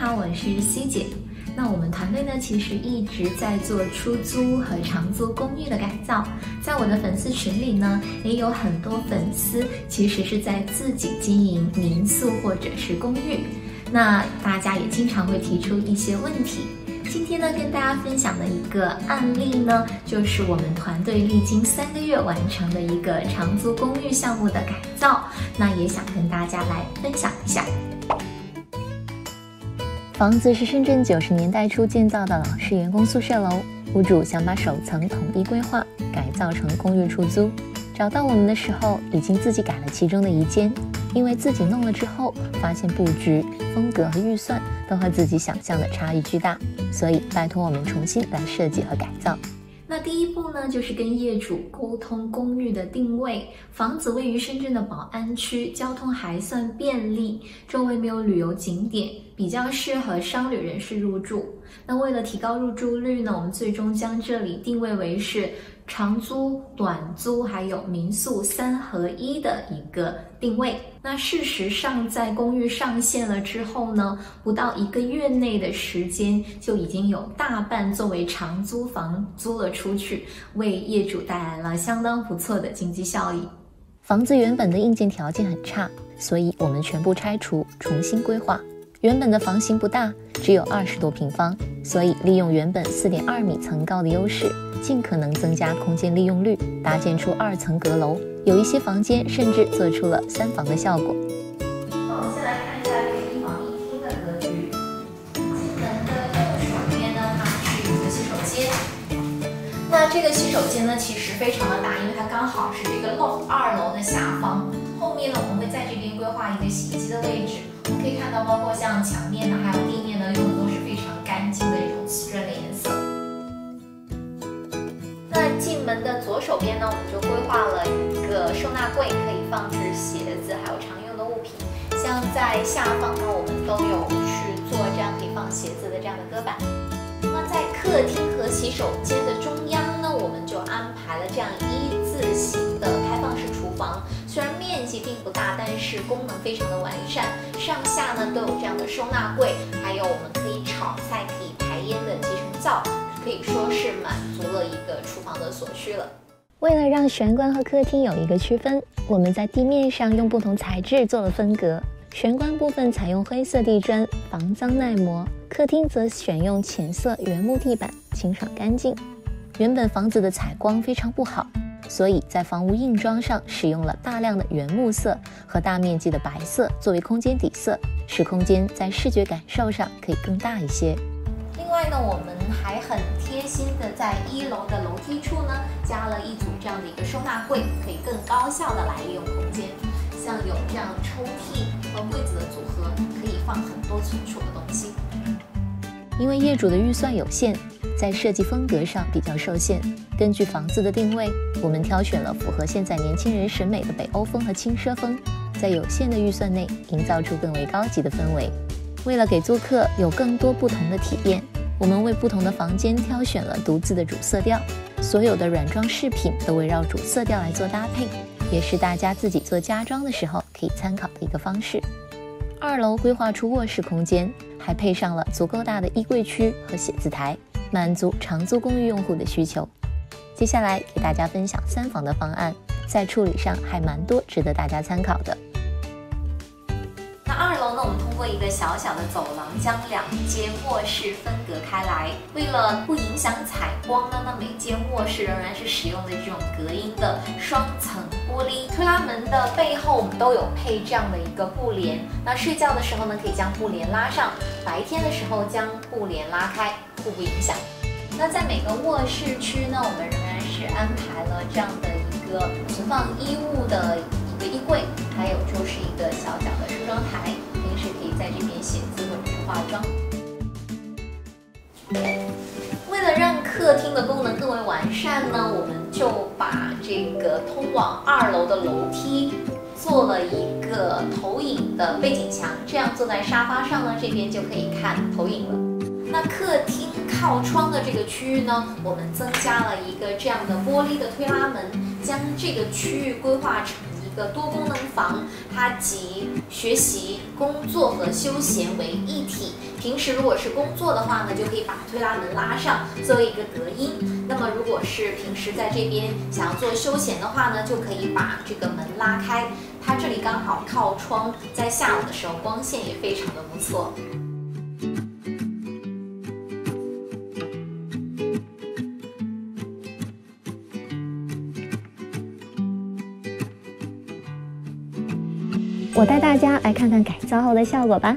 好，我是 C 姐。那我们团队呢，其实一直在做出租和长租公寓的改造。在我的粉丝群里呢，也有很多粉丝其实是在自己经营民宿或者是公寓。那大家也经常会提出一些问题。今天呢，跟大家分享的一个案例呢，就是我们团队历经3个月完成的一个长租公寓项目的改造。那也想跟大家来分享一下。房子是深圳90年代初建造的老式员工宿舍楼，屋主想把首层统一规划，改造成公寓出租。找到我们的时候，已经自己改了其中的一间，因为自己弄了之后，发现布局、风格和预算都和自己想象的差异巨大，所以拜托我们重新来设计和改造。那第一步呢，就是跟业主沟通公寓的定位。房子位于深圳的宝安区，交通还算便利，周围没有旅游景点，比较适合商旅人士入住。那为了提高入住率呢，我们最终将这里定位为是长租、短租还有民宿3合1的一个定位。那事实上，在公寓上线了之后呢，不到1个月内的时间，就已经有大半作为长租房租了出去，为业主带来了相当不错的经济效益。房子原本的硬件条件很差，所以我们全部拆除，重新规划。原本的房型不大，只有20多平方，所以利用原本4.2米层高的优势，尽可能增加空间利用率，搭建出2层阁楼，有一些房间甚至做出了3房的效果。那我们先来看一下这个1房1厅的格局。进门的右手边呢，它是一个洗手间。那这个洗手间呢，其实非常的大，因为它刚好是这个2楼的下方。后面呢，我们会在这边规划一个洗衣机的位置。我们可以看到，包括像墙面呢，还有地面呢，用的都是非常干净的这种瓷砖的颜色。那进门的左手边呢，我们就规划了一个收纳柜，可以放置鞋子还有常用的物品。像在下方呢，我们都有去做这样可以放鞋子的这样的隔板。那在客厅和洗手间的中央呢，我们就安排了这样1字形的开放式厨房。虽然面积并不大，但是功能非常的完善，上下呢都有这样的收纳柜，还有我们可以炒菜、可以排烟的集成灶，可以说是满足了一个厨房的所需了。为了让玄关和客厅有一个区分，我们在地面上用不同材质做了分隔。玄关部分采用灰色地砖，防脏耐磨；客厅则选用浅色原木地板，清爽干净。原本房子的采光非常不好，所以在房屋硬装上使用了大量的原木色和大面积的白色作为空间底色，使空间在视觉感受上可以更大一些。另外呢，我们还很贴心的在1楼的楼梯处呢，加了一组这样的一个收纳柜，可以更高效的来利用空间。像有这样抽屉和柜子的组合，可以放很多存储的东西。因为业主的预算有限，在设计风格上比较受限，根据房子的定位，我们挑选了符合现在年轻人审美的北欧风和轻奢风，在有限的预算内营造出更为高级的氛围。为了给租客有更多不同的体验，我们为不同的房间挑选了独自的主色调，所有的软装饰品都围绕主色调来做搭配，也是大家自己做家装的时候可以参考的一个方式。2楼规划出卧室空间，还配上了足够大的衣柜区和写字台，满足长租公寓用户的需求。接下来给大家分享3房的方案，在处理上还蛮多值得大家参考的。那2楼呢，我们通过一个小小的走廊，将2间卧室分隔开来。为了不影响采光呢，那每间卧室仍然是使用的这种隔音的双层玻璃。推拉门的背后，我们都有配这样的一个布帘。那睡觉的时候呢，可以将布帘拉上；白天的时候将布帘拉开，互不影响。那在每个卧室区呢，我们仍然是安排了这样的一个存放衣物的一个衣柜，还有就是一个小小的梳妆台，平时可以在这边写字或者是化妆。为了让客厅的功能更为完善呢，我们就把这个通往2楼的楼梯做了一个投影的背景墙，这样坐在沙发上呢，这边就可以看投影了。那客厅靠窗的这个区域呢，我们增加了一个这样的玻璃的推拉门，将这个区域规划成一个多功能房，它集学习、工作和休闲为一体。平时如果是工作的话呢，就可以把推拉门拉上，作为一个隔音。那么如果是平时在这边想要做休闲的话呢，就可以把这个门拉开。它这里刚好靠窗，在下午的时候光线也非常的不错。我带大家来看看改造后的效果吧。